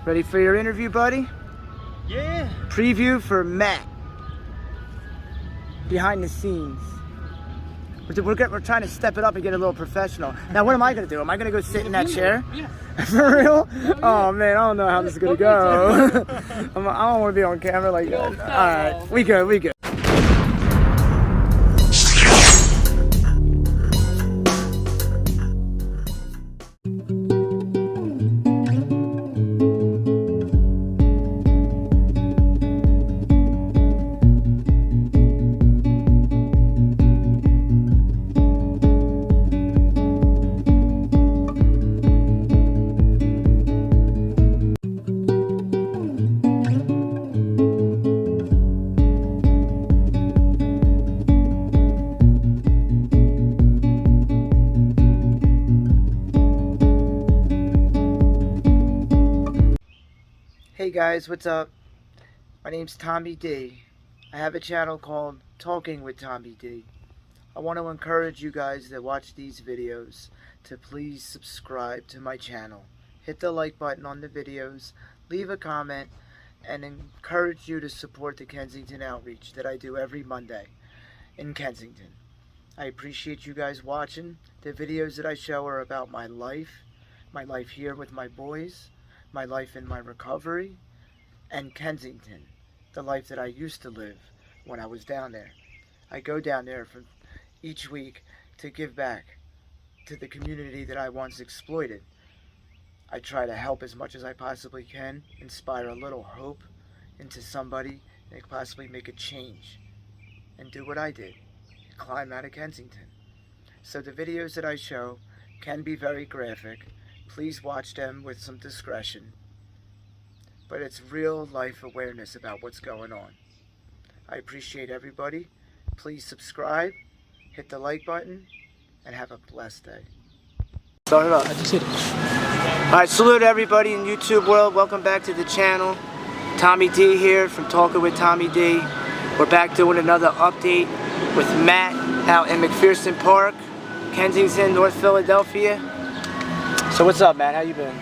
Ready for your interview, buddy? Yeah. Preview for Matt. Behind the scenes. We're trying to step it up and get a little professional. Now, what am I going to do? Am I going to go sit in that chair? Yeah. For real? Oh, man, I don't know how this is going to go. I don't want to be on camera like that. All right, we good. Hey guys, what's up? My name's Tommy D. I have a channel called Talking with Tommy D. I want to encourage you guys that watch these videos to please subscribe to my channel. Hit the like button on the videos, leave a comment, and encourage you to support the Kensington outreach that I do every Monday in Kensington. I appreciate you guys watching. The videos that I show are about my life here with my boys, my life in my recovery, and Kensington, the life that I used to live when I was down there. I go down there for each week to give back to the community that I once exploited. I try to help as much as I possibly can, inspire a little hope into somebody, and possibly make a change, and do what I did, climb out of Kensington. So the videos that I show can be very graphic. Please watch them with some discretion. But it's real life awareness about what's going on. I appreciate everybody. Please subscribe, hit the like button, and have a blessed day. Start it up. I just hit it. Alright, salute everybody in YouTube world. Welcome back to the channel. Tommy D here from Talking with Tommy D. We're back doing another update with Matt out in McPherson Park, Kensington, North Philadelphia. So what's up, Matt? How you been?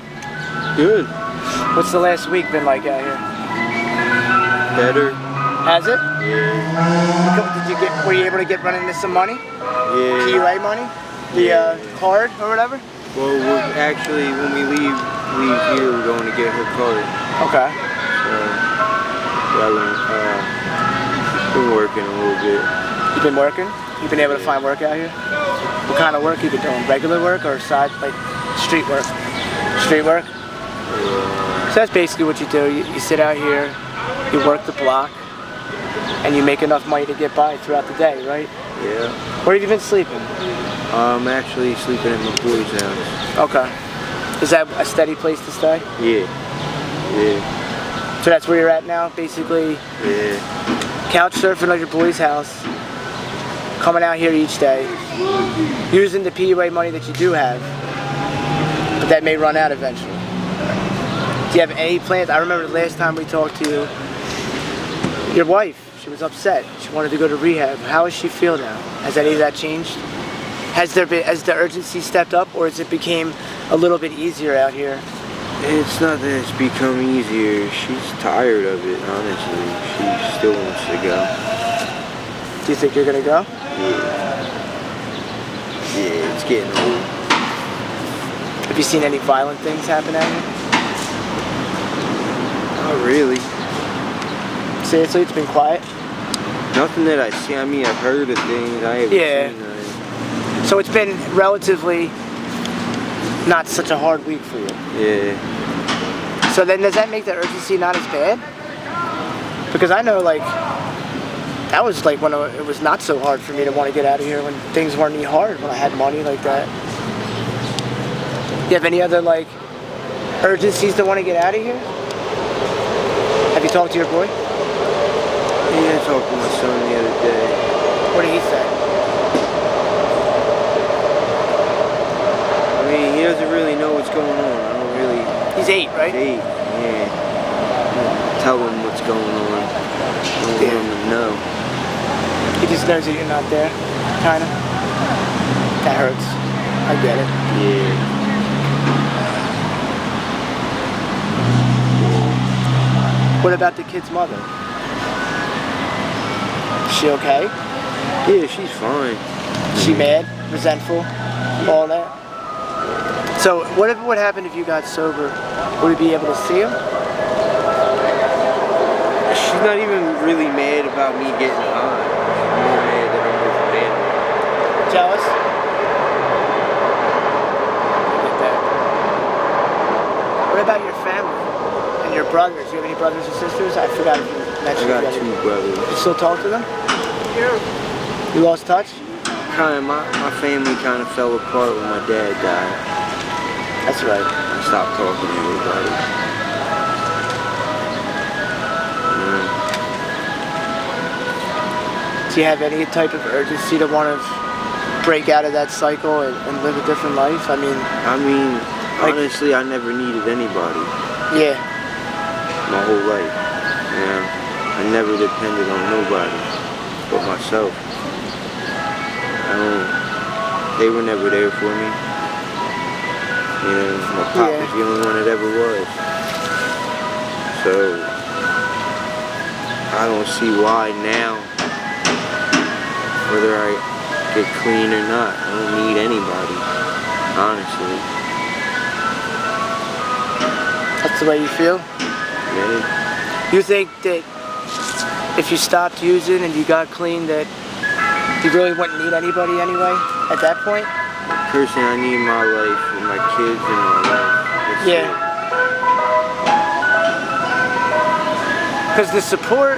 Good. What's the last week been like out here? Better. Has it? Yeah. Were you able to get running into some money? Yeah. PUA money? The card or whatever? Well, we're actually, when we leave here, we're going to get her card. Okay. So, been working a little bit. You've been working? You've been able to find work out here? What kind of work you been doing? Regular work or side, like street work? Street work? So that's basically what you do. You sit out here, you work the block, and you make enough money to get by throughout the day, right? Yeah. Where have you been sleeping? I'm actually sleeping at my boy's house. Okay. Is that a steady place to stay? Yeah. Yeah. So that's where you're at now, basically? Yeah. Couch surfing at your boy's house, coming out here each day, using the PUA money that you do have, but that may run out eventually. Do you have any plans? I remember the last time we talked to you, your wife, she was upset. She wanted to go to rehab. How does she feel now? Has any of that changed? Has the urgency stepped up, or has it became a little bit easier out here? It's not that it's become easier. She's tired of it, honestly. She still wants to go. Do you think you're gonna go? Yeah. Yeah, it's getting old. Have you seen any violent things happen out here? Not really. Seriously, it's been quiet? Nothing that I see. I mean, I've heard of things. I haven't seen nothing. So it's been relatively not such a hard week for you. Yeah. So then does that make the urgency not as bad? Because I know, like, that was like when it was not so hard for me to want to get out of here, when things weren't any hard, when I had money like that. Do you have any other, like, urgencies to want to get out of here? Have you talked to your boy? Yeah, I talked to my son the other day. What did he say? I mean, he doesn't really know what's going on. I don't really... He's 8, right? 8, yeah. tell him what's going on. I don't want him to know. He just knows that you're not there, kind of. That hurts. I get it. Yeah. What about the kid's mother? Is she okay? Yeah, she's fine. She mad? Resentful? All that? So, what would happen if you got sober? Would we be able to see him? She's not even really mad about me getting high. She's more mad that I'm with family. Jealous? I get that. What about your family and your brothers? Do you have any brothers or sisters? I forgot if you mentioned. I got 2 brothers. You still talk to them? You lost touch? My family kind of fell apart when my dad died. That's right. I stopped talking to everybody. Do you have any type of urgency to want to break out of that cycle and live a different life? I mean, like, honestly, I never needed anybody. Yeah. My whole life. I never depended on nobody but myself. They were never there for me. My pop was the only one that ever was. So, I don't see why now, whether I get clean or not, I don't need anybody, honestly. That's the way you feel? Yeah. You think that if you stopped using and you got clean that you really wouldn't need anybody anyway at that point? Personally, I need my life and my kids and my wife. That's it. Because the support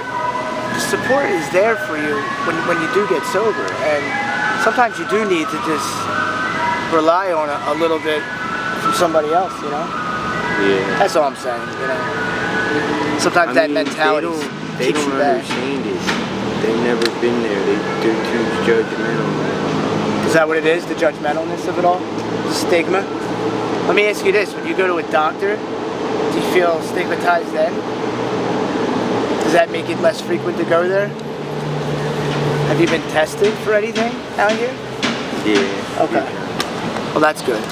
is there for you when you do get sober, and sometimes you do need to just rely on a little bit from somebody else, Yeah. That's all I'm saying, Sometimes that mentality they keeps don't you back. understand it. They've never been there. They're too judgmental. Is that what it is, the judgmentalness of it all? The stigma? Let me ask you this, when you go to a doctor, do you feel stigmatized then? Does that make it less frequent to go there? Have you been tested for anything out here? Yeah. Okay. Well, that's good.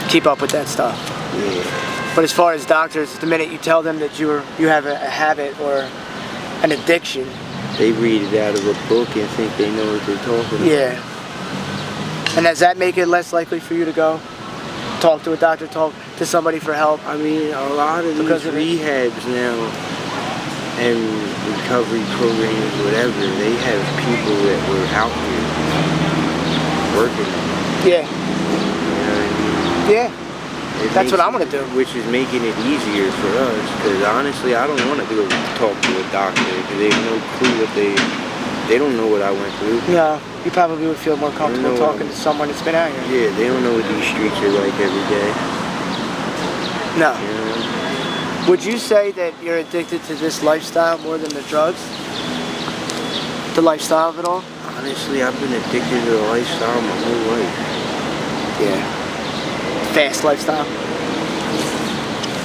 Keep up with that stuff. Yeah. But as far as doctors, the minute you tell them that you have a habit or an addiction, they read it out of a book and think they know what they're talking about. Yeah. And does that make it less likely for you to go talk to a doctor, talk to somebody for help? I mean, a lot of these rehabs now and recovery programs, whatever, they have people that were out here working. Yeah. You know what I mean? Yeah. That's what I'm going to do. Which is making it easier for us, because honestly, I don't want to go talk to a doctor, because they have no clue what they don't know what I went through. No, you probably would feel more comfortable talking to someone that's been out here. Yeah, they don't know what these streets are like every day. No. You know? Would you say that you're addicted to this lifestyle more than the drugs? The lifestyle of it all? Honestly, I've been addicted to the lifestyle my whole life. Yeah. Fast lifestyle?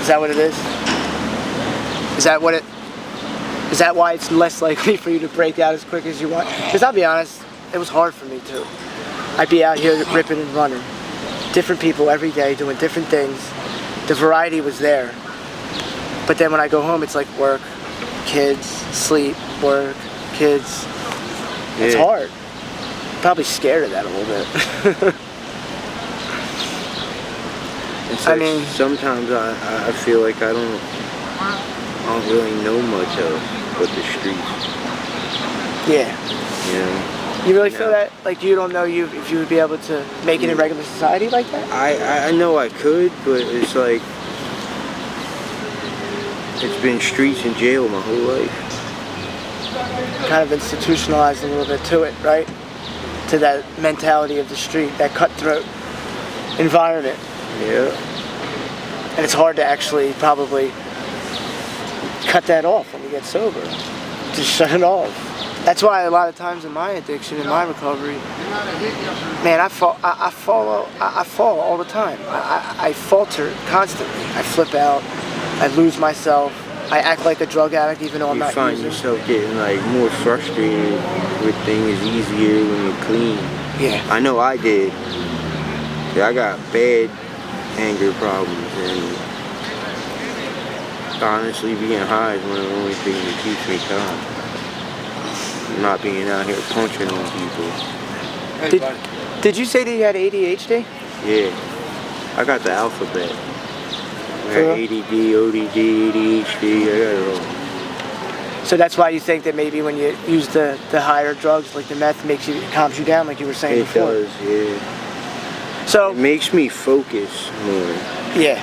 Is that what it is? Is that why it's less likely for you to break out as quick as you want? Because I'll be honest, it was hard for me too. I'd be out here ripping and running. Different people every day doing different things. The variety was there. But then when I go home, it's like work, kids, sleep, work, kids. Yeah. It's hard. I'm probably scared of that a little bit. I mean, sometimes I feel like I don't really know much else but the streets. Yeah. You know? You really feel that? Like you don't know if you would be able to make it in regular society like that? I know I could, but it's like, it's been streets and jail my whole life. Kind of institutionalized a little bit to it, right? To that mentality of the street, that cutthroat environment. Yeah. And it's hard to actually probably cut that off when you get sober. Just shut it off. That's why a lot of times in my addiction, in my recovery, man, I fall all the time. I falter constantly. I flip out. I lose myself. I act like a drug addict even though I'm not find using. yourself getting like more frustrated with things easier when you're clean. Yeah. I know I did. Yeah, I got bad anger problems, and honestly being high is one of the only things that keeps me calm. Not being out here punching on people. Did you say that you had ADHD? Yeah. I got the alphabet. I got ADD, ODD, ADHD, I got it all. So that's why you think that maybe when you use the higher drugs, like the meth, calms you down, like you were saying before? It does, yeah. So it makes me focus more. Yeah.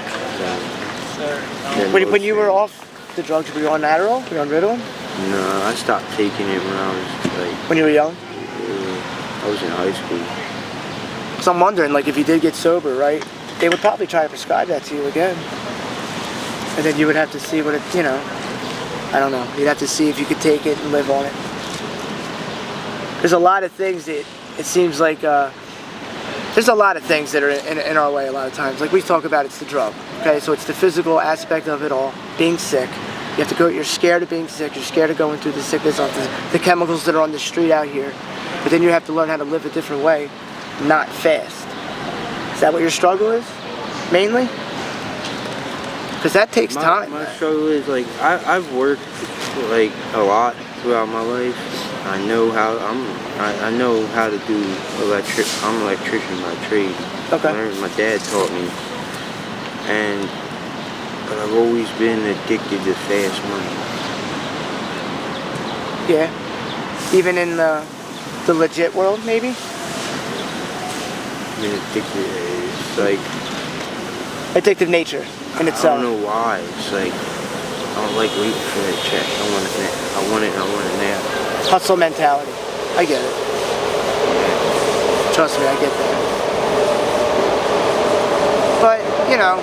When you were off the drugs, were you on Adderall? Were you on Ritalin? No, I stopped taking it when I was like... When you were young? Yeah, I was in high school. So I'm wondering, like, if you did get sober, right, they would probably try to prescribe that to you again. And then you would have to see what it, you know, I don't know. You'd have to see if you could take it and live on it. There's a lot of things that it seems like, there's a lot of things that are in our way a lot of times. Like we talk about, it's the drug, okay? So it's the physical aspect of it all, being sick. You have to go, you're scared of being sick, you're scared of going through the sickness of the chemicals that are on the street out here. But then you have to learn how to live a different way, not fast. Is that what your struggle is, mainly? Because that takes time. My struggle is like, I've worked like a lot throughout my life. I know how I know how to do I'm an electrician by trade. Okay. My dad taught me, but I've always been addicted to fast money. Yeah. Even in the legit world, maybe. I've been addicted. It's like addictive nature in itself. I don't know why. It's like I don't like waiting for that check. I want it now. Hustle mentality. I get it. Trust me, I get that. But, you know,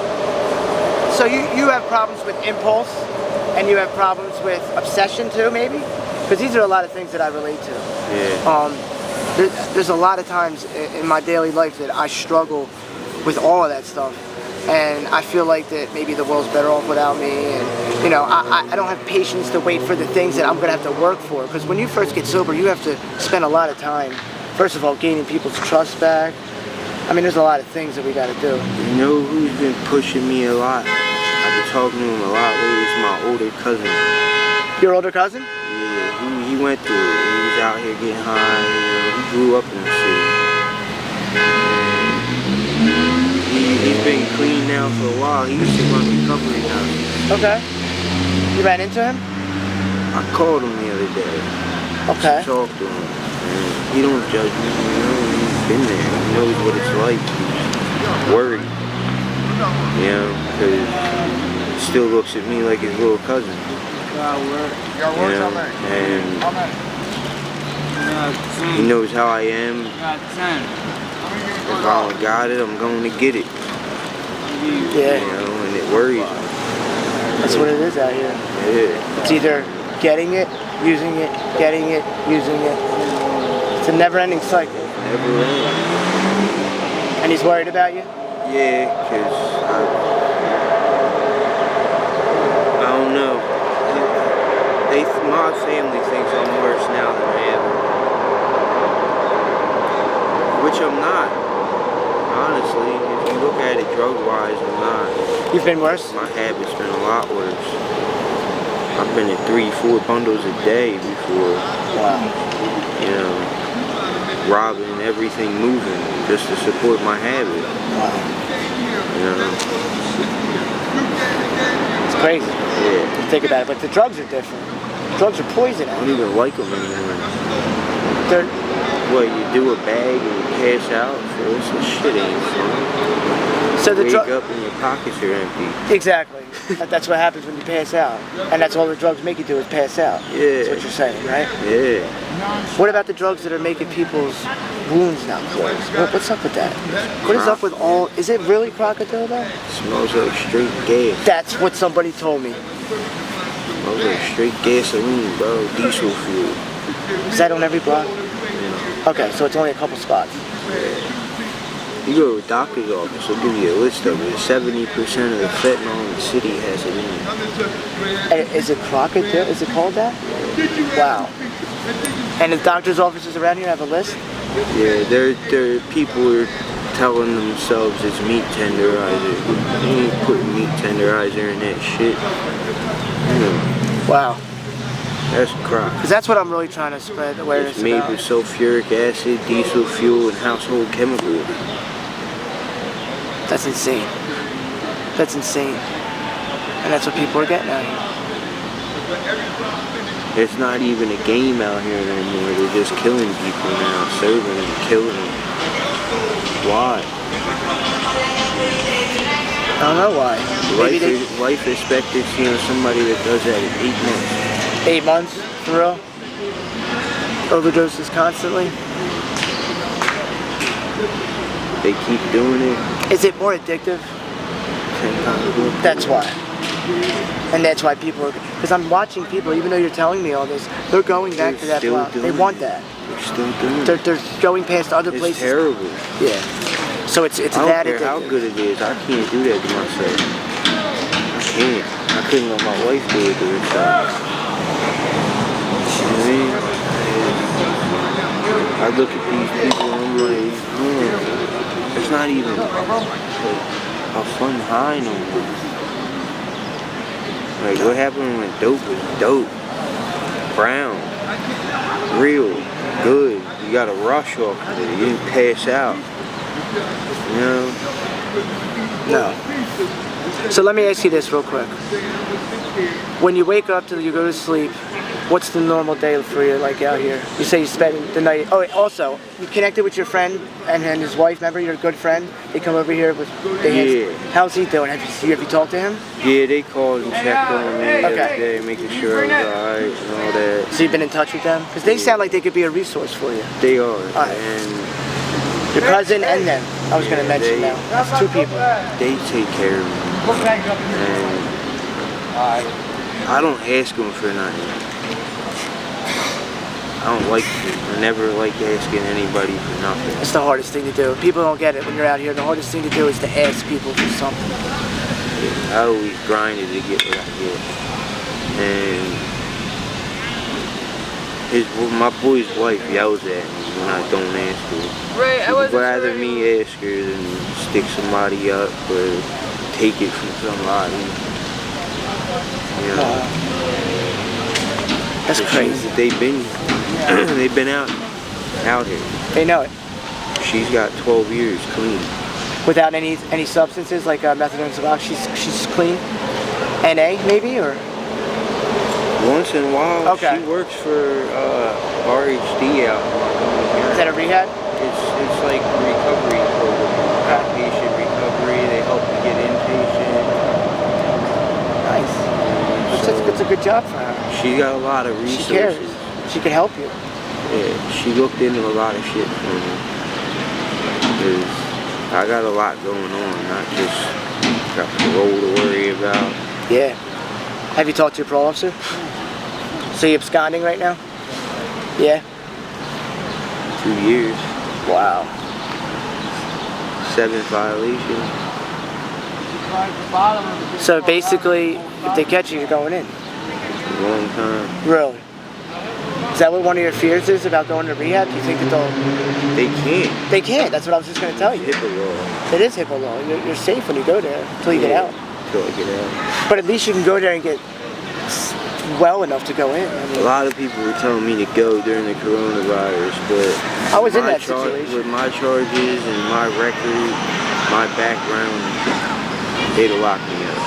so you have problems with impulse, and you have problems with obsession too, maybe? Because these are a lot of things that I relate to. Yeah. There's a lot of times in my daily life that I struggle with all of that stuff. And I feel like that maybe the world's better off without me, and you know, I don't have patience to wait for the things that I'm gonna have to work for, because when you first get sober, you have to spend a lot of time, first of all, gaining people's trust back. I mean, there's a lot of things that we gotta do. You know who's been pushing me a lot? I've been talking to him a lot lately. It's my older cousin. Your older cousin? Yeah, he went through it. He was out here getting high, you know, he grew up in the city. He's been clean now for a while. He used to run recovery now. Okay. You ran into him? I called him the other day. Okay. To talk to him. And he don't judge me. You know, he's been there. He knows what it's like. He's worried. You know, because he still looks at me like his little cousin. You know, and he knows how I am. If I don't got it, I'm going to get it. Yeah. You know, and it worries me. That's what it is out here. Yeah. It's either getting it, using it, getting it, using it. It's a never-ending cycle. Never ending. And he's worried about you? Yeah, because I don't know. My family thinks I'm worse now than I am. Which I'm not. Honestly, if you look at it drug-wise, I'm not. You've been worse? My habit's been a lot worse. I've been at 3-4 bundles a day before. Wow. You know, robbing everything moving just to support my habit. Wow. You know. It's crazy. Yeah. Think about it, but the drugs are different. Drugs are poison. I don't even like them anymore. They're... What, you do a bag and you pass out? This shit ain't fun. So the wake up and your pockets are empty. Exactly. That's what happens when you pass out. And that's all the drugs make you do is pass out. Yeah. That's what you're saying, right? Yeah. What about the drugs that are making people's wounds now close? What's up with that? What is up with all... Is it really KROCIDIL though? It smells like straight gas. That's what somebody told me. It smells like straight gasoline, bro. Diesel fuel. Is that on every block? Okay, so it's only a couple spots. Yeah. You go to a doctor's office, they'll give you a list of it. 70% of the fentanyl in the city has it in it. And is it KROCIDIL? Is it called that? Wow. And the doctor's offices around here have a list? Yeah, there people are telling themselves it's meat tenderizer. They ain't putting meat tenderizer in that shit. Wow. That's crap. Because that's what I'm really trying to spread awareness It's made about. with sulfuric acid, diesel fuel, and household chemicals. That's insane. That's insane. And that's what people are getting out here. It's not even a game out here anymore. They're just killing people now, serving and killing them. Why? I don't know why. Life expectancy on somebody that does that is 8 months. 8 months? For real? Overdoses constantly? They keep doing it. Is it more addictive? 10 times more. That's why. And that's why people are... Because I'm watching people, even though you're telling me all this, they're going back to that block. They want that. They're still doing it. They're going past other places. It's terrible. Yeah. So it's I that don't care addictive. how good it is. I can't do that to myself. I can't. I couldn't let my wife do it to herself. You know what I mean? I look at these people and I'm like, it's not even like a fun high no more. Like, what happened when dope was dope? Brown. Real. Good. You got a rush off of it. You didn't pass out. You know? No. So let me ask you this real quick. When you wake up till you go to sleep, what's the normal day for you like out here? You say you spend the night. Oh, also, you connected with your friend and his wife. Remember, you're a good friend. They come over here with. Yeah. How's he doing? Have you talked to him? Yeah, they called and checked on me every Okay. day, making sure I was alright and all that. So you've been in touch with them? Because they sound like they could be a resource for you. They are. Alright. And Your cousin and them. I was going to mention now. That's 2 people. they take care of me. And I don't ask them for nothing. I don't like to. I never like asking anybody for nothing. It's the hardest thing to do. People don't get it when you're out here. The hardest thing to do is to ask people for something. I always grinded to get what I get. And my boy's wife yells at me when I don't ask her. Right, I wasn't rather sure. me ask her than stick somebody up or take it from somebody. You know? That's crazy. They've been out here. They know it. She's got 12 years clean. Without any substances like methadone, Suboxone, she's clean. NA maybe or? Once in a while, Okay. she works for RHD out here. Is that a rehab? It's like a recovery program. Outpatient recovery. They help you get inpatient. Nice. That's a good job for her. She got a lot of She resources. cares. She could help you. Yeah, she looked into a lot of shit for me. 'Cause I got a lot going on, not just got parole to worry about. Yeah. Have you talked to your parole officer? So you absconding right now? Yeah. 2 years, Wow. 7 violations. So basically, if they catch you, you're going in. A long time. Really? Is that what one of your fears is about going to rehab? Do you think that They can't. they can't? That's what I was just going to tell you. HIPAA law. It is HIPAA law. You're safe when you go there until you get out. Until I get out. But at least you can go there and get well enough to go in. I A mean, lot of people were telling me to go during the coronavirus, but I was in my that situation. with my charges and my record, my background, they'd have locked me up.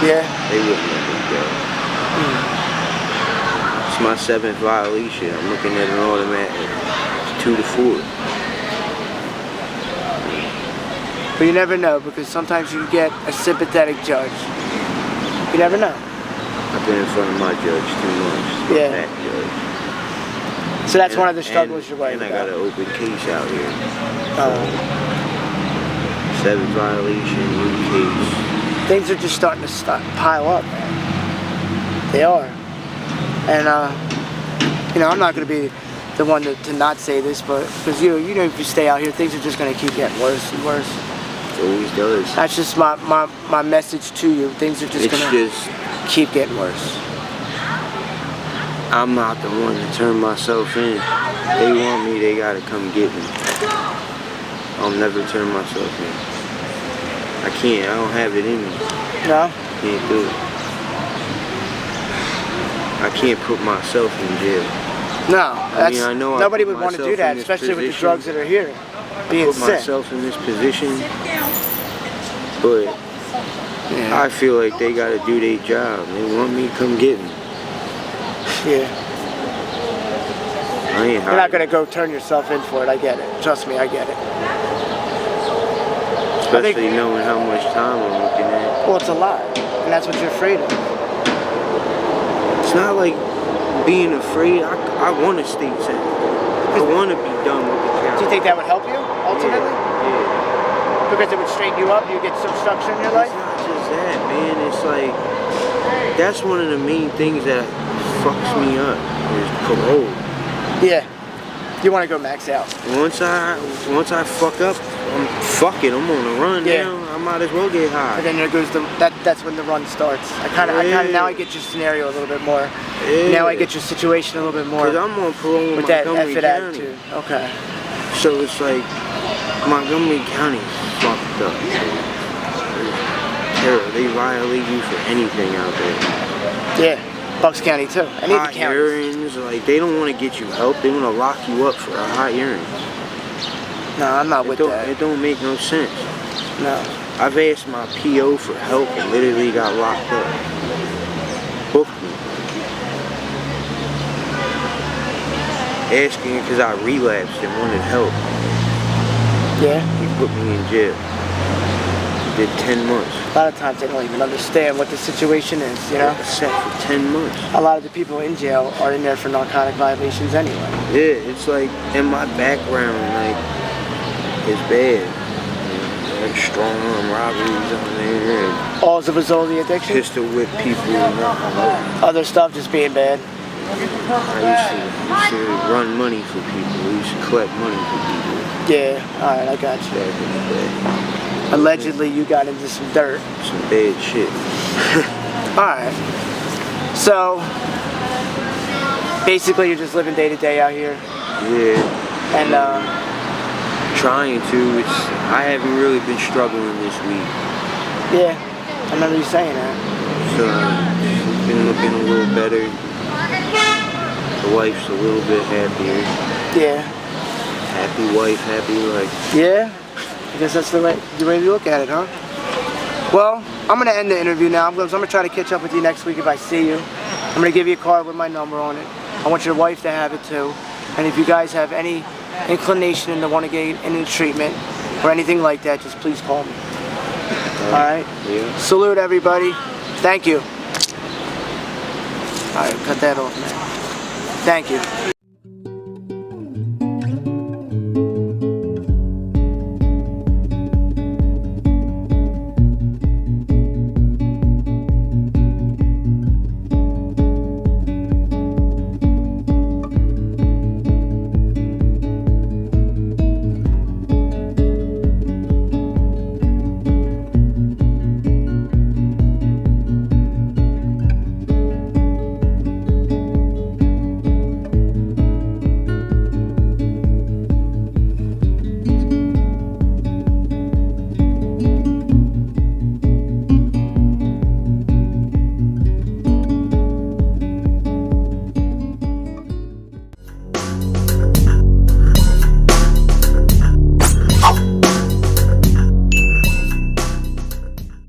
Yeah. They wouldn't let me go. It's my 7th violation. I'm looking at an automatic 2 to 4. But you never know, because sometimes you get a sympathetic judge. You never know. I've been in front of my judge 2 months. Yeah. That judge. So that's one of the struggles you're worried And I about. got an open case out here. Oh. 7th violation, new case. Things are just starting to pile up, man. They are. And, you know, I'm not going to be the one to not say this, but because you know, if you stay out here, things are just gonna keep getting worse and worse. It always does. That's just my message to you. Things are just gonna keep getting worse. I'm not the one to turn myself in. They want me, they gotta come get me. I'll never turn myself in. I can't, I don't have it in me. No? Can't do it. I can't put myself in jail. No, that's, I know nobody would want to do that, especially with the drugs that are here. Being put sick. myself in this position, but I feel like they gotta do their job. They want me to come get me. Yeah. I ain't You're not gonna go turn yourself in for it. I get it. Trust me, I get it. Especially knowing how much time I'm looking at. Well, it's a lot, and that's what you're afraid of. It's not like being afraid. I want to stay safe. I want to be done with the county. Do you think that would help you ultimately? Yeah. Because it would straighten you up. You get some structure in your life. It's not just that, man. It's like that's one of the main things that fucks me up is parole. Yeah. You want to go max out. Once I fuck up, fuck it. I'm on the run now. I might as well get high. And then there goes that's when the run starts. I kind of now I get your scenario a little bit more. Yeah. Now I get your situation a little bit more. Cause I'm on parole with that Montgomery effort County. attitude. Okay. So it's like Montgomery County is fucked up. They violate you for anything out there. Yeah. Bucks County too. Any of the counties. Urines, like they don't want to get you help. They want to lock you up for a hot urine. No, I'm not with that. It don't make no sense. No. I've asked my PO for help and literally got locked up. Booked me. Asking because I relapsed and wanted help. Yeah. He put me in jail. Did 10 months. A lot of times they don't even understand what the situation is, you know? Set for 10 months. A lot of the people in jail are in there for narcotic violations anyway. Yeah, it's like, in my background, like, it's bad. Like strong arm robberies on there. And all as a result of the addiction? Pistol whip people and other stuff just being bad? I used to run money for people. We used to collect money for people. Yeah, alright, I got you. Back in the day. Allegedly you got into some dirt. Some bad shit. Alright. So, basically you're just living day to day out here? Yeah. And trying to. I haven't really been struggling this week. Yeah, I remember you saying that. So, it's been looking a little better. The wife's a little bit happier. Yeah. Happy wife, happy life. Yeah? I guess that's the way to look at it, huh? Well, I'm going to end the interview now. I'm going to try to catch up with you next week if I see you. I'm going to give you a card with my number on it. I want your wife to have it too. And if you guys have any inclination to want to get into treatment or anything like that, just please call me. Alright? Yeah. Salute everybody. Thank you. Alright, cut that off, man. Thank you.